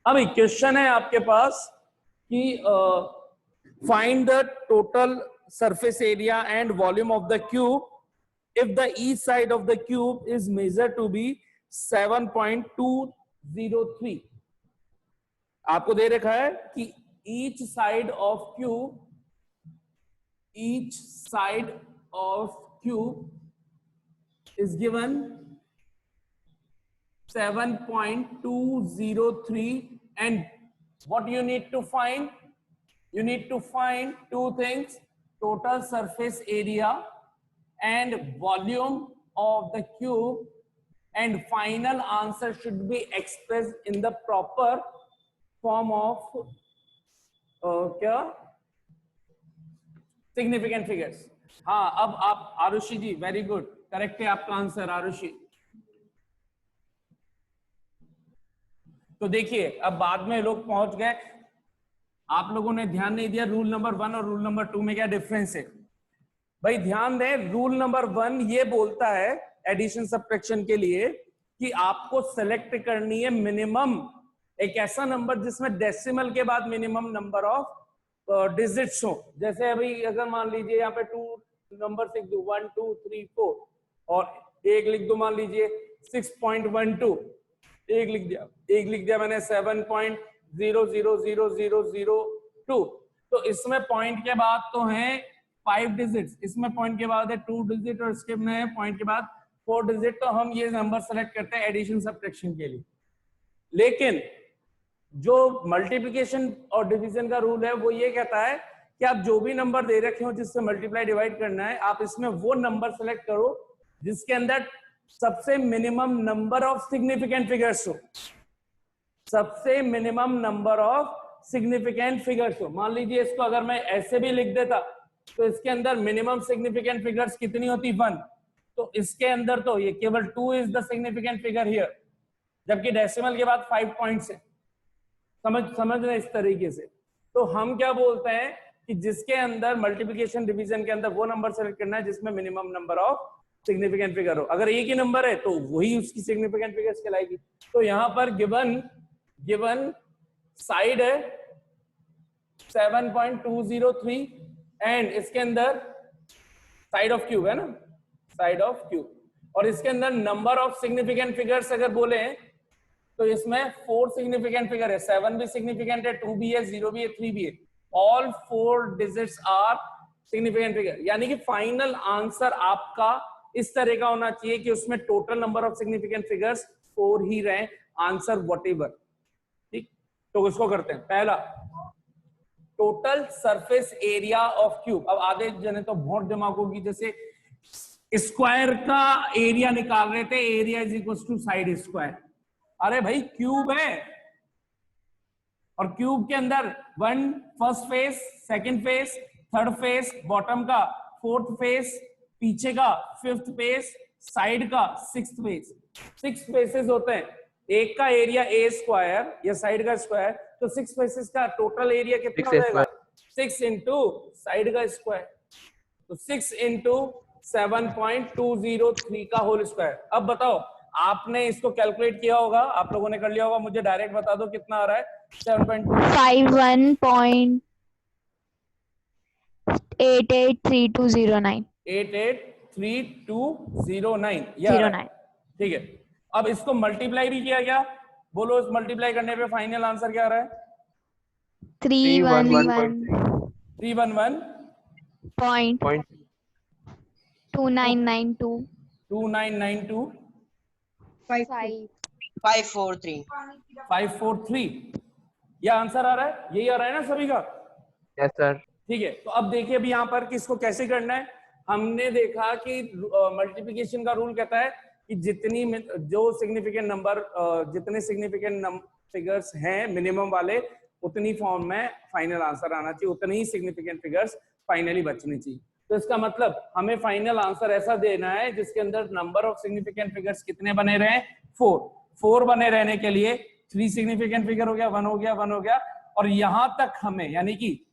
अभी क्वेश्चन है आपके पास कि find the total surface area and volume of the cube if the each side of the cube is measured to be 7.203. आपको दे रखा है कि each side of cube is given 7.203 and what you need to find? You need to find two things: total surface area and volume of the cube, and final answer should be expressed in the proper form of क्या significant figures. हाँ, अब आप आरुषि जी, very good, correct है आपका answer Arushi. तो देखिए अब बाद में लोग पहुंच गए, आप लोगों ने ध्यान नहीं दिया रूल नंबर 1 और रूल नंबर 2 में क्या डिफरेंस है। भाई ध्यान दें, रूल नंबर 1 ये बोलता है एडिशन सब्ट्रैक्शन के लिए कि आपको सेलेक्ट करनी है मिनिमम एक ऐसा नंबर जिसमें डेसिमल के बाद मिनिमम नंबर ऑफ डिजिट्स हो। जैसे अभी अगर मान लीजिए यहाँ पे 2 नंबर लिख दो 1 2 3 4 और एक लिख दो मान लीजिए 6.12, एक लिख दिया मैंने 7.000002। तो इसमें पॉइंट के बाद तो है 5 डिजिट्स, इसमें पॉइंट के बाद है 2 डिजिट और इसके में पॉइंट के बाद 4 डिजिट। तो हम ये नंबर सेलेक्ट करते हैं एडिशन सब्ट्रैक्शन के लिए। लेकिन जो मल्टीप्लिकेशन और डिवीजन का रूल है वो ये कहता है कि आप जो भी नंबर दे रखे हो जिससे मल्टीप्लाई डिवाइड करना है, आप इसमें वो नंबर सेलेक्ट करो जिसके अंदर सबसे minimum number of significant figures हो, सबसे minimum number of significant figures हो। मान लीजिए इसको अगर मैं ऐसे भी लिख देता तो इसके अंदर मिनिमम सिग्निफिकेंट फिगर्स कितनी होती 1, तो इसके अंदर तो ये केवल 2 is the significant figure here, जबकि डेसिमल के बाद 5 पॉइंट्स है। समझ रहे इस तरीके से। तो हम क्या बोलते हैं कि जिसके अंदर मल्टीप्लिकेशन डिवीजन के अंदर वो नंबर सेलेक्ट करना है जिसमें minimum number of significant figure हो। अगर एक ही नंबर है तो वही उसकी सिग्निफिकेंट फिगर्स कहलाएगी। तो यहां पर गिवन साइड है 7.203 एंड इसके अंदर साइड ऑफ क्यूब है ना, साइड ऑफ क्यूब, और इसके अंदर नंबर ऑफ सिग्निफिकेंट फिगर्स अगर बोले तो इसमें 4 सिग्निफिकेंट फिगर है, 7 भी सिग्निफिकेंट है, 2 भी है, 0 भी है, 3 भी है। All 4 digits are significant figure. यानी कि फाइनल आंसर आपका इस तरह का होना चाहिए कि उसमें total number of significant figures 4 ही रहे, आंसर व्हाटएवर। ठीक, तो इसको करते हैं। पहला total surface area of cube. अब आधे जने तो बहुत दिमागों की जैसे स्क्वायर का एरिया निकाल रहे थे, area is equal to side square. अरे भाई क्यूब है और क्यूब के अंदर first face, second face, third face, bottom का, फोर्थ फेस, पीछे का, फिफ्थ फेस, साइड का, सिक्स्थ फेस। 6 फेसेस होते हैं। एक का एरिया ए स्क्वायर या साइड का स्क्वायर, तो 6 फेसेस का टोटल एरिया कितना हो जाएगा? 6 इंटू साइड का स्क्वायर, तो 6 इंटू 7.203 का होल स्क्वायर। अब बताओ, आपने इसको कैलकुलेट किया होगा, आप लोगों ने कर लिया होगा, मुझे डायरेक्ट बता दो कितना आ रहा है। 51.883209 883209 ठीक है। अब इसको मल्टीप्लाई भी किया गया, बोलो इस मल्टीप्लाई करने पे फाइनल आंसर क्या आ रहा है? 311.2992 543 यह आंसर आ रहा है, यही आ रहा है ना सभी का? Yes sir. ठीक है, तो अब देखिए अभी यहाँ पर किसको कैसे करना है। हमने देखा कि मल्टीप्लिकेशन का रूल कहता है कि जितनी जो सिग्निफिकेंट नंबर जितने सिग्निफिकेंट फिगर्स हैं मिनिमम वाले, उतनी फॉर्म में फाइनल आंसर आना चाहिए, उतने ही सिग्निफिकेंट फिगर्स फाइनली बचने चाहिए। तो इसका मतलब हमें फाइनल आंसर ऐसा देना है जिसके अंदर नंबर ऑफ सिग्निफिकेंट फिगर्स कितने बने रहे? 4 बने रहने के लिए 3 सिग्निफिकेंट फिगर हो गया, 1 हो गया, 1 हो गया, और यहां तक हमें यानी कि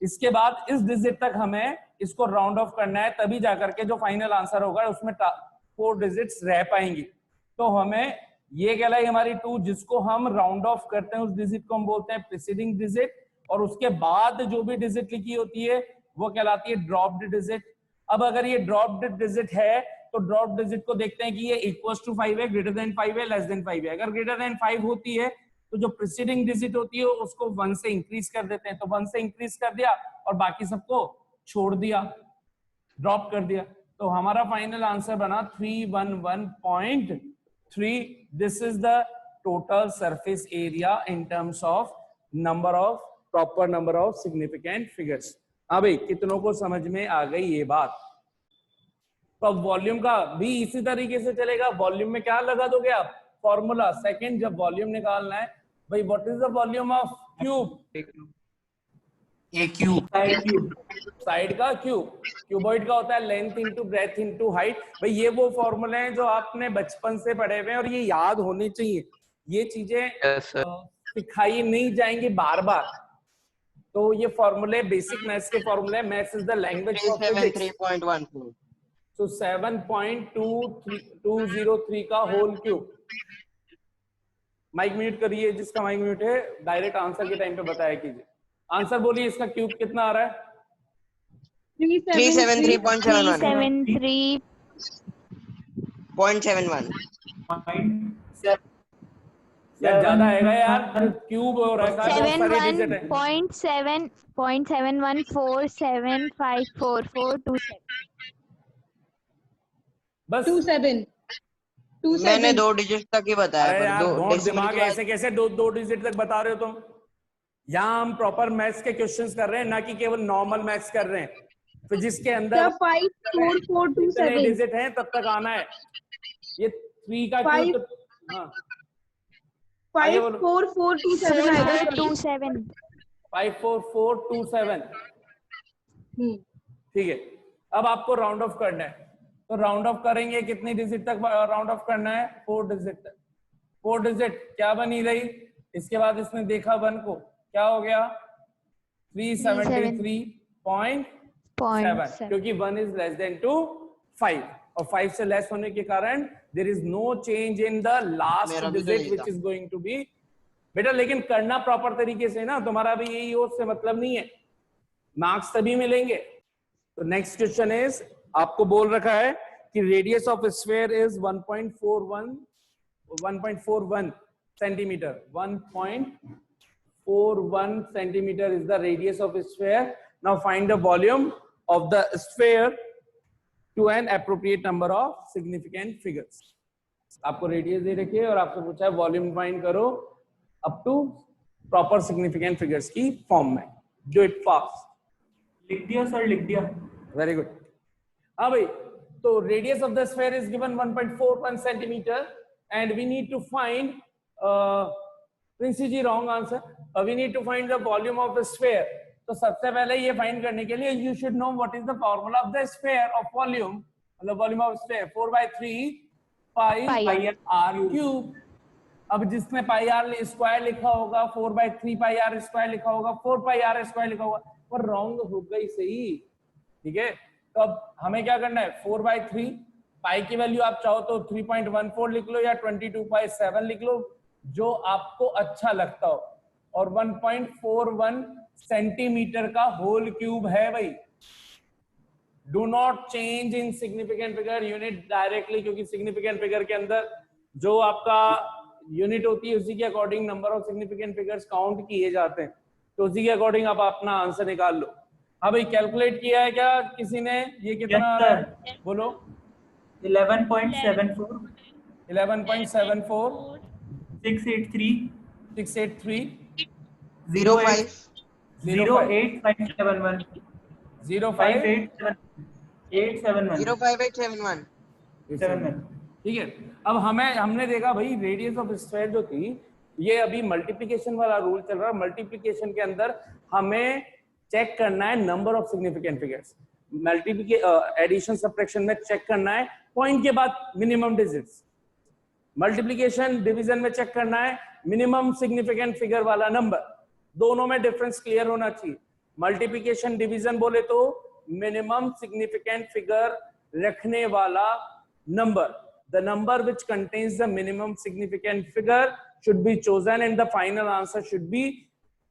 इसके बाद इस डिजिट तक हमें इसको राउंड ऑफ करना है, तभी जाकर के जो फाइनल आंसर होगा उसमें 4 डिजिट्स रह पाएंगी। तो हमें ये कहलाई हमारी 2, जिसको हम राउंड ऑफ करते हैं उस डिजिट को हम बोलते हैं प्रीसीडिंग डिजिट, और उसके बाद जो भी डिजिट लिखी होती है वो कहलाती है ड्रॉप्ड डिजिट। अब अगर ये ड्रॉप्ड डिजिट है तो ड्रॉप डिजिट को देखते हैं कि ये इक्वल्स टू 5 है, ग्रेटर देन 5 है, लेस देन 5 है। अगर ग्रेटर देन 5 होती है तो जो प्रीसीडिंग डिजिट होती है उसको 1 से इंक्रीज कर देते हैं, तो 1 से इंक्रीज कर दिया और बाकी सबको छोड़ दिया, ड्रॉप कर दिया। तो हमारा फाइनल आंसर बना 311.3। This is the total surface area in terms of proper number of significant figures. हाँ भाई, कितनों को समझ में आ गई ये बात? तो अब वॉल्यूम का भी इसी तरीके से चलेगा। वॉल्यूम में क्या लगा दोगे आप? फॉर्मूला। सेकंड, जब वॉल्यूम निकालना है भाई, what is the volume of cube? A cube. Side का क्यूब। क्यूबॉइड का होता है length into breadth into height. भाई ये वो फॉर्मूले हैं जो आपने बचपन से पढ़े हुए हैं और ये याद होनी चाहिए। ये चीजें सिखाई नहीं जाएंगी बार बार। तो ये फॉर्मूले बेसिक मैथ्स के फॉर्मूले। Maths is the language of physics. 3.14। तो 7.203 का होल क्यूब। माइक म्यूट करिए, जिसका माइक म्यूट है डायरेक्ट आंसर के टाइम पे बताया कीजिए। आंसर बोलिए, इसका क्यूब कितना आ रहा है? 373.71। यार ज्यादा आएगा यार, क्यूब हो रहा है। 7.7.714754427 बस 27 मैंने 2 डिजिट तक ही बताया। अरे यार, दो दिमाग ऐसे कैसे दो डिजिट तक बता रहे हो तुम? यहाँ हम प्रॉपर मैथ्स के क्वेश्चंस कर रहे हैं, ना कि केवल नॉर्मल मैथ्स कर रहे हैं। फिजिक्स के अंदर 54427 डिजिट हैं तब तक आना है। ये 3 का क्यूब। हाँ 54427 54427। ठीक है, अब आपको राउंड ऑफ करना है। तो राउंड ऑफ करेंगे, कितनी डिजिट तक राउंड ऑफ करना है? 4 डिजिट तक। 4 डिजिट क्या बनी रही? इसके बाद इसने देखा 1 को, क्या हो गया? 373.7, क्योंकि 1 इज लेस देन टू 5 और 5 से लेस होने के कारण there is no change in the last digit which is going to be. बेटा लेकिन करना प्रॉपर तरीके से ना, तुम्हारा भी यही हो से मतलब नहीं है, मार्क्स तभी मिलेंगे। तो नेक्स्ट क्वेश्चन इज, आपको बोल रखा है कि radius of sphere is 1.41 centimetre. 1.41 centimetre is the radius of sphere. Now find the volume of the sphere to an appropriate number of significant figures. आपको रेडियस दे रखी है और आपसे पूछा है वॉल्यूम फाइंड करो up to proper significant figures की फॉर्म में। Do it fast. लिख दिया सर, लिख दिया। Very good. हाँ भाई, तो radius of the sphere is given 1.41 centimetre and we need to find प्रिंसी जी wrong answer. We need to find the volume of the sphere. तो सबसे पहले ये फाइंड करने के लिए you should know what is the formula of the sphere of volume. मतलब volume of sphere 4/3 pi r cube. अब जिसने पाई आर स्क्वायर लिखा होगा 4/3 पाई आर स्क्वायर लिखा होगा, 4 पाई आर स्क्वायर लिखा होगा, पर रॉन्ग हो गई सही। ठीक है, तो अब हमें क्या करना है? 4/3 पाई की वैल्यू आप चाहो तो 3.14 लिख लो या 22/7 लिख लो, जो आपको अच्छा लगता हो। और 1.41 सेंटीमीटर का होल क्यूब है भाई। Do not change in significant figure unit directly, क्योंकि सिग्निफिकेंट फिगर के अंदर जो आपका यूनिट होती है उसी के according number of significant figures count किए जाते हैं। तो उसी के अकॉर्डिंग आप अपना आंसर निकाल लो। हाँ भाई, कैलकुलेट किया है क्या किसी ने? ये कितना आ रहा है बोलो? 11.74 11.74 683 683 05 08571 05871। ठीक है, अब हमने देखा भाई रेडियस ऑफ स्फीयर जो थी, ये अभी मल्टीप्लिकेशन वाला रूल चल रहा है। मल्टीप्लिकेशन के अंदर हमें चेक करना है number of significant figures. Addition subtraction में चेक करना है पॉइंट के बाद मिनिमम डिजिट्स। मल्टीप्लिकेशन डिवीजन में चेक करना है मिनिमम सिग्निफिकेंट फिगर वाला नंबर। दोनों में डिफरेंस क्लियर होना चाहिए। मल्टीप्लिकेशन डिवीजन बोले तो मिनिमम सिग्निफिकेंट फिगर रखने वाला number, the number which contains the minimum significant figure should be chosen and the final answer should be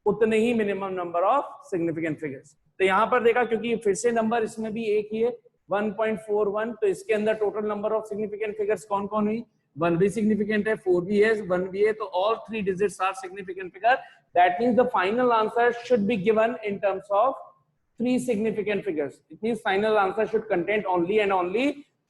उतने ही minimum number of significant figures. तो यहाँ पर देखा, क्योंकि फिर से नंबर इसमें भी एक ही है 1.41, तो इसके अंदर total number of significant figures कौन कौन हुई, 1 भी सिग्निफिकेंट है, 4 भी है, 1 भी है, तो all 3 digits are significant figure. That means the final answer should be given in terms of 3 significant figures. It means final answer should contain only and only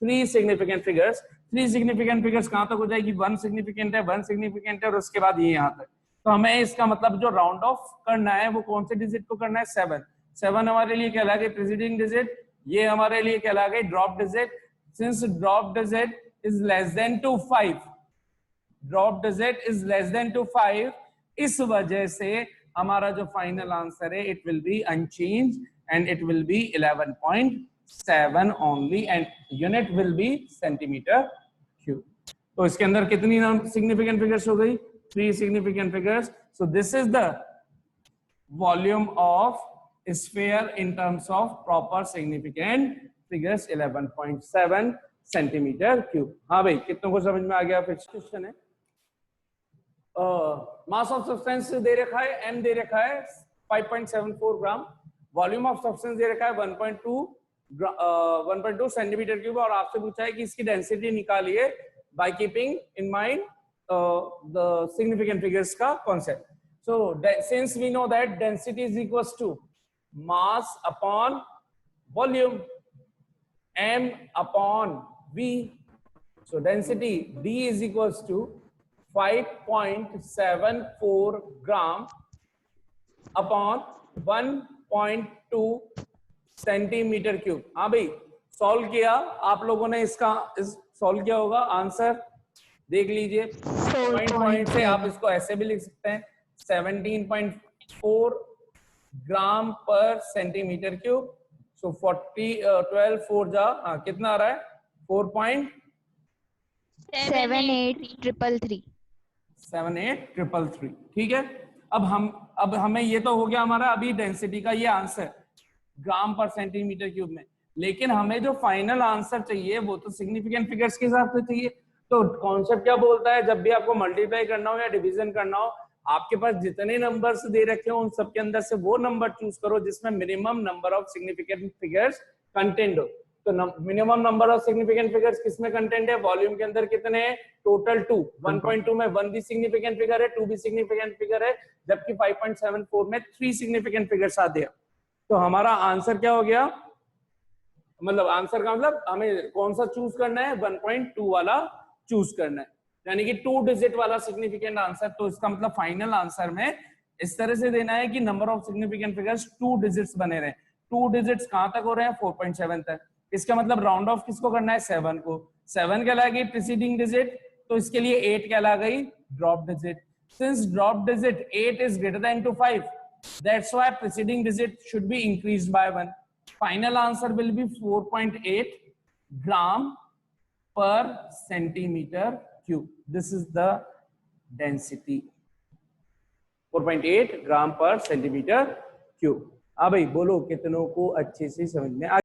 3 significant figures. 3 significant figures कहाँ तक हो जाएगी, 1 significant है, 1 significant है, और उसके बाद ये यहाँ तक. तो हमें इसका मतलब जो राउंड ऑफ करना है वो कौन से डिजिट को करना है, 7. 7 हमारे लिए कहला गई प्रीसीडिंग डिजिट, ये हमारे लिए कहला गई drop digit. Since drop digit is less than to 5, drop digit is less than to 5, इस वजह से हमारा जो फाइनल आंसर है it will be unchanged and it will be 11.7 only and unit will be centimeter cube. तो इसके अंदर कितनी significant figures हो गई, 3 significant figures. So this is the volume of sphere in terms of proper significant figures, 11.7 centimeter cube. हाँ भाई, कितनों को समझ में आ गया. फिर क्वेश्चन है, मास ऑफ सब्सटेंस दे रखा है, m दे रखा है 5.74 ग्राम, वॉल्यूम ऑफ सब्सटेंस दे रखा है 1.2 सेंटीमीटर क्यूब, और आपसे पूछा है कि इसकी डेंसिटी निकालिए by keeping in mind the significant figures का concept. So since we know that density is equals to mass upon volume, m upon v, so density d is equals to 5.74 gram upon 1.2 centimetre cube. हाँ भाई, solve किया आप लोगों ने, इसका solve किया होगा, आंसर देख लीजिए. पॉइंट से आप इसको ऐसे भी लिख सकते हैं, 17.4 ग्राम पर सेंटीमीटर क्यूब. सो 12 4 जा, हाँ कितना आ रहा है, 78333. 78333. ठीक है. अब हमें ये तो हो गया हमारा अभी डेंसिटी का ये आंसर ग्राम पर सेंटीमीटर क्यूब में, लेकिन हमें जो फाइनल आंसर चाहिए वो तो सिग्निफिकेंट फिगर्स के हिसाब से चाहिए. तो कॉन्सेप्ट क्या बोलता है, जब भी आपको मल्टीप्लाई करना हो या डिवीजन करना हो, आपके पास जितने नंबर्स दे रखे हो उन सबके अंदर से वो नंबर चूज करो जिसमें minimum number of significant figures content हो. तो minimum number of significant figures किसमें कंटेंट है, वॉल्यूम के अंदर कितने हैं, टोटल 2. 1.2 में 1 भी सिग्निफिकेंट फिगर है, 2 भी सिग्निफिकेंट फिगर है, जबकि 5.74 में 3 सिग्निफिकेंट फिगर्स आते हैं. तो हमारा आंसर क्या हो गया, मतलब आंसर का मतलब हमें कौन सा चूज करना है, 1.2 वाला चूज करना है, यानी कि 2 डिजिट वाला सिग्निफिकेंट आंसर. तो इसका मतलब फाइनल आंसर में इस तरह से देना है कि number of significant figures 2 digits बने रहे. 2 डिजिट्स कहां तक हो रहे हैं, 4.7 तक. इसका मतलब राउंड ऑफ किसको करना है, 7 को. 7 कहला गई प्रीसीडिंग डिजिट, तो इसके लिए 8 कहला गई drop digit. Since drop digit 8 is greater than to 5, that's why preceding digit should be increased by 1. Final answer will be 4.8 gram per centimeter cube. This is the density, 4.8 gram per centimeter cube. हाँ भाई बोलो कितनों को अच्छे से समझ में आ